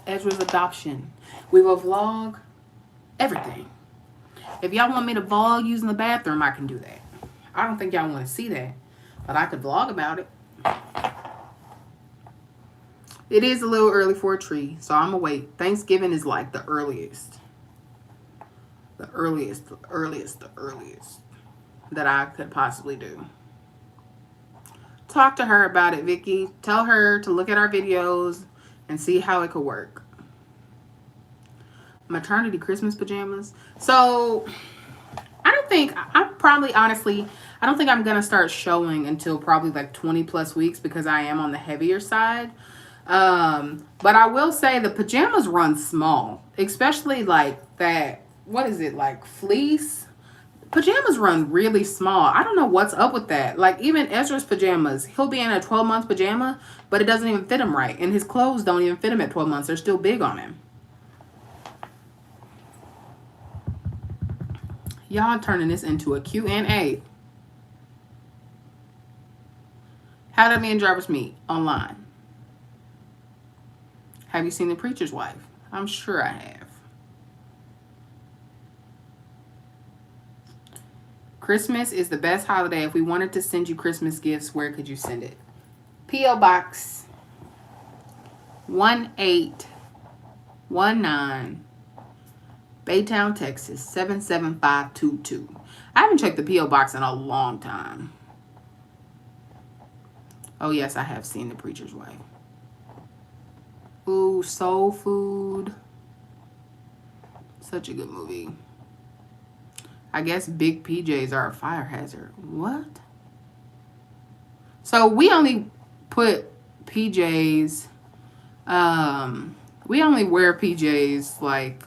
Ezra's adoption. We will vlog everything. If y'all want me to vlog using the bathroom, I can do that. I don't think y'all want to see that, but I could vlog about it. It is a little early for a tree, so I'm gonna wait. Thanksgiving is like the earliest. The earliest that I could possibly do. Talk to her about it, Vicky. Tell her to look at our videos and see how it could work. Maternity Christmas pajamas. So I don't think I'm probably honestly I don't think I'm gonna start showing until probably like 20 plus weeks because I am on the heavier side. But I will say the pajamas run small, especially like that. What is it, like fleece? Pajamas run really small. I don't know what's up with that. Like even Ezra's pajamas, he'll be in a 12-month pajama, but it doesn't even fit him right. And his clothes don't even fit him at 12 months. They're still big on him. Y'all turning this into a Q&A. How did me and Jarvis meet? Online. Have you seen The Preacher's Wife? I'm sure I have. Christmas is the best holiday. If we wanted to send you Christmas gifts, where could you send it? P.O. Box 1819, Baytown, Texas 77522. I haven't checked the P.O. Box in a long time. Oh, yes, I have seen The Preacher's Wife. Ooh, Soul Food. Such a good movie. I guess big PJs are a fire hazard. What? So we only put PJs, we only wear PJs like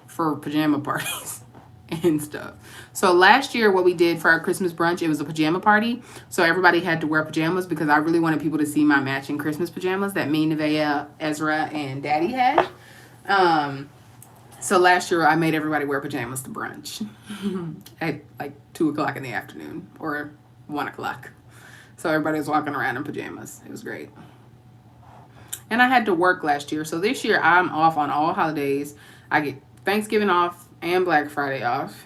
for pajama parties and stuff. So last year what we did for our Christmas brunch, it was a pajama party. So everybody had to wear pajamas because I really wanted people to see my matching Christmas pajamas that me, Nevaeh, Ezra, and Daddy had. So last year I made everybody wear pajamas to brunch at like 2 o'clock in the afternoon or 1 o'clock. So everybody was walking around in pajamas. It was great. And I had to work last year. So this year I'm off on all holidays. I get Thanksgiving off and Black Friday off.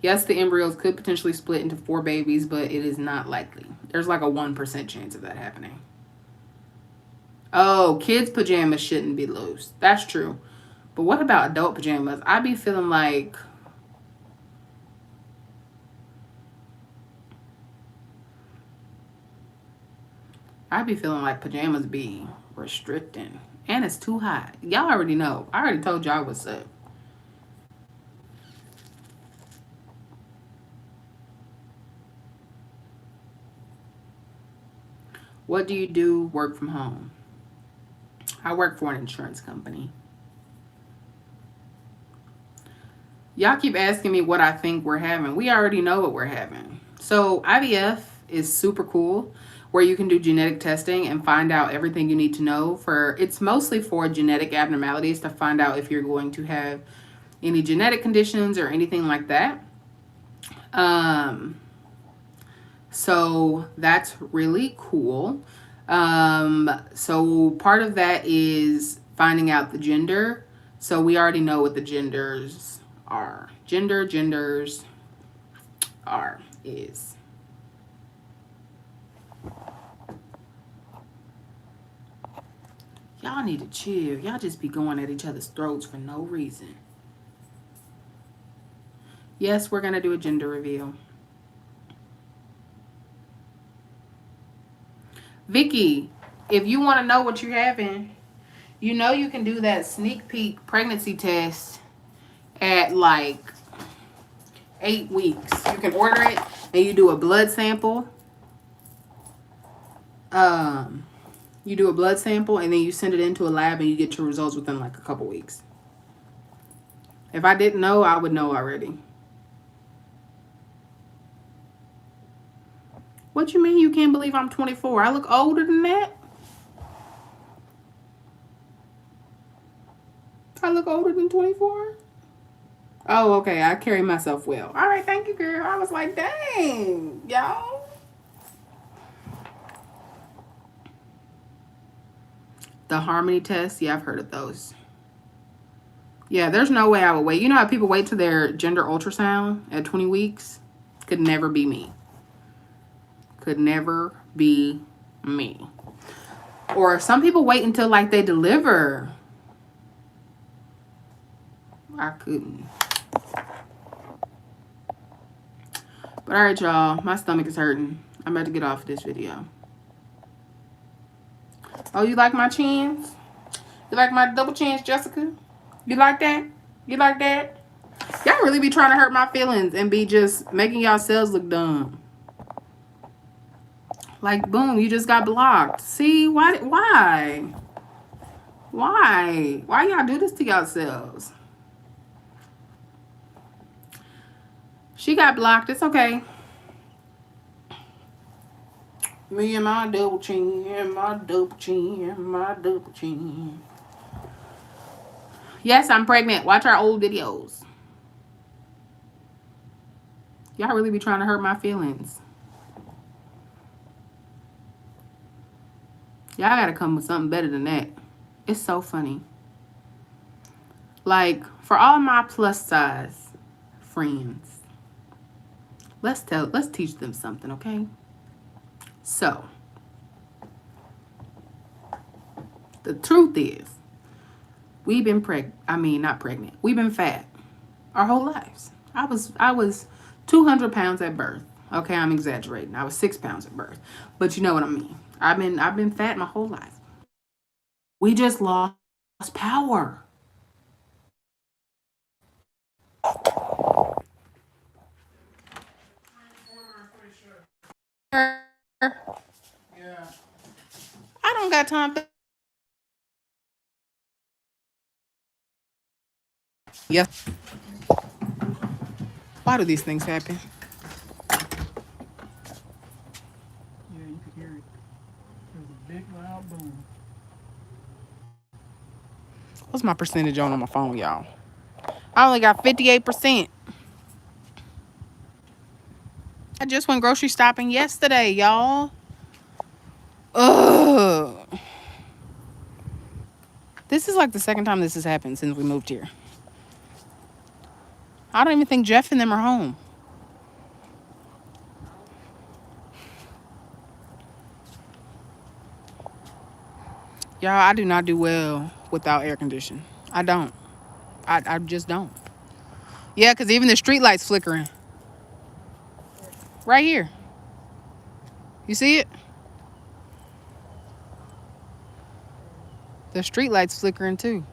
Yes, the embryos could potentially split into 4 babies, but it is not likely. There's like a 1% chance of that happening. Oh, kids' pajamas shouldn't be loose. That's true. But what about adult pajamas? I be feeling like pajamas be restricting. And it's too hot. Y'all already know. I already told y'all what's up. What do you do? Work from home. I work for an insurance company. Y'all keep asking me what I think we're having. We already know what we're having. So IVF is super cool, where you can do genetic testing and find out everything you need to know. It's mostly for genetic abnormalities to find out if you're going to have any genetic conditions or anything like that. So that's really cool. So part of that is finding out the gender. So we already know what the genders are. Genders is. Y'all need to chill. Y'all just be going at each other's throats for no reason. Yes, we're going to do a gender reveal. Vicky, if you want to know what you're having, you know you can do that sneak peek pregnancy test at like 8 weeks. You can order it and you do a blood sample. You do a blood sample and then you send it into a lab and you get your results within like a couple weeks. If I didn't know, I would know already. What you mean you can't believe I'm 24? I look older than that? I look older than 24? Oh, okay. I carry myself well. All right, thank you, girl. I was like, dang, y'all. The harmony test. Yeah, I've heard of those. Yeah, there's no way I would wait. You know how people wait to their gender ultrasound at 20 weeks? Could never be me. Could never be me. Or some people wait until like they deliver. I couldn't. But all right, y'all. My stomach is hurting. I'm about to get off this video. Oh, you like my chins? You like my double chins, Jessica? You like that? You like that? Y'all really be trying to hurt my feelings and be just making y'all selves look dumb. Like, boom, you just got blocked. See? Why? Why y'all do this to yourselves? She got blocked. It's okay. Me and my double chin, my double chin, my double chin. Yes, I'm pregnant. Watch our old videos. Y'all really be trying to hurt my feelings. Y'all gotta come with something better than that. It's so funny. Like, for all my plus size friends, let's teach them something, okay? So, the truth is, we've been not pregnant. We've been fat our whole lives. I was 200 pounds at birth. Okay, I'm exaggerating. I was 6 pounds at birth. But you know what I mean. I've been fat my whole life. We just lost power. Yeah. I don't got time for. Yeah. Why do these things happen? Yeah, you could hear it. There was a big loud boom. What's my percentage on my phone, y'all? I only got 58%. I just went grocery shopping yesterday, y'all. Ugh. This is like the second time this has happened since we moved here. I don't even think Jeff and them are home. Y'all, I do not do well without air conditioning. I don't. I just don't. Yeah, because even the street light's flickering. Right here. You see it? The street light's flickering too.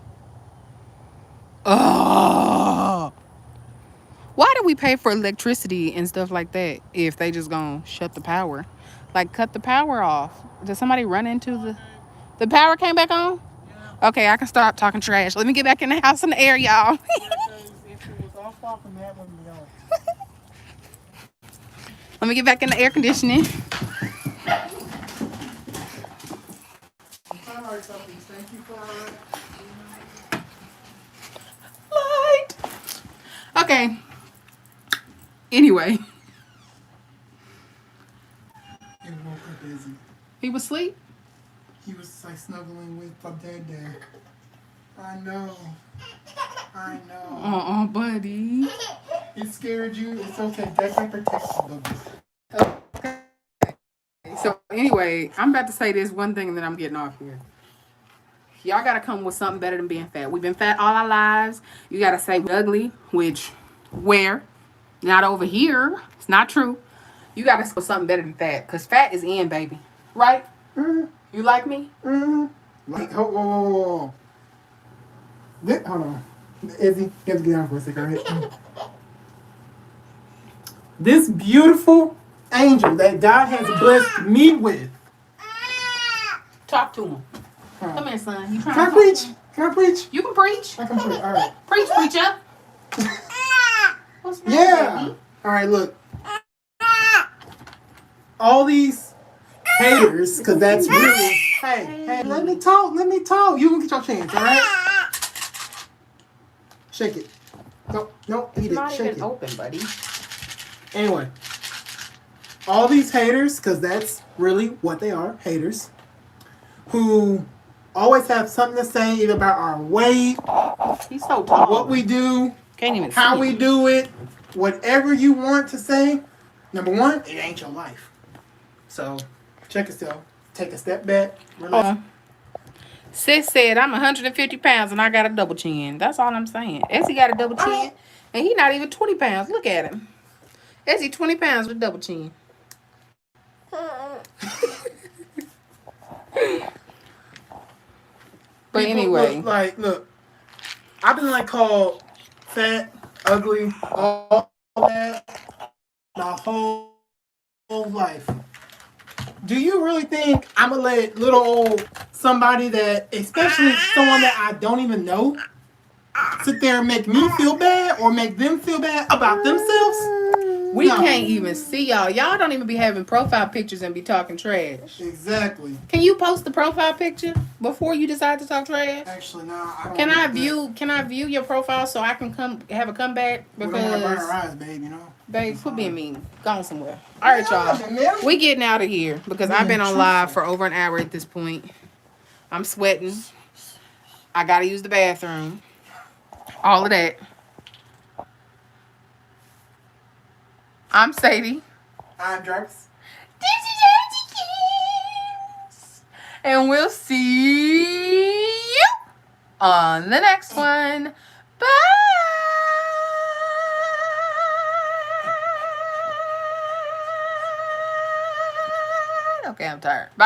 Oh. Why do we pay for electricity and stuff like that if they just gonna shut the power? Like, cut the power off. Did somebody run into the power came back on? Yeah. Okay, I can stop talking trash. Let me get back in the house in the air, y'all. If it was off from that one, Let me get back in the air conditioning. Thank you for Light. Okay. Anyway. He woke up busy. He was asleep? He was like snuggling with my dad there. I know. Buddy. It scared you. It's okay. That's my protection. Okay. So anyway, I'm about to say this one thing and then I'm getting off here. Y'all gotta come with something better than being fat. We've been fat all our lives. You gotta say we're ugly, which where? Not over here. It's not true. You gotta say something better than fat, because fat is in, baby. Right? Mm-hmm. You like me? Mm-hmm. Like, whoa. Hold on. Izzy, you have to get down for a second, right? This beautiful angel that God has blessed me with. Talk to him. Come here, son. You trying Can to I preach? Can I preach? You can preach. I can preach. All right. Preach, preacher. What's wrong, Yeah. baby? All right, look. All these haters, because that's really... Hey, let me talk. You can get your chance, all right? Shake it. No, eat It's it. not Shake even it. open, buddy. Anyway, all these haters, because that's really what they are, haters, who always have something to say either about our weight, He's so tall. what we do, Can't even how see we him. do it, whatever you want to say. Number one, it ain't your life. So check yourself. Take a step back. Relax. Sis said I'm 150 pounds and I got a double chin. That's all I'm saying. Ezzy got a double chin and he not even 20 pounds. Look at him. Ezzy 20 pounds with double chin. But People anyway. look, I've been like called fat, ugly, all that my whole life. Do you really think I'm gonna let little old somebody that, especially someone that I don't even know, sit there and make me feel bad or make them feel bad about themselves? We No. can't even see y'all. Y'all don't even be having profile pictures and be talking trash. Exactly. Can you post the profile picture before you decide to talk trash? Actually, no. I don't Can wanna I do view? Can I view your profile so I can come have a comeback? that. We don't want to burn Because, our eyes, babe. You know. babe, quit being mean. Go on somewhere. All right, y'all. We getting out of here because I've been on live for over an hour at this point. I'm sweating. I gotta use the bathroom. All of that. I'm Sadie. I'm Jarvis. This is Auntie Kids. And we'll see you on the next one. Bye. Okay, I'm tired. Bye.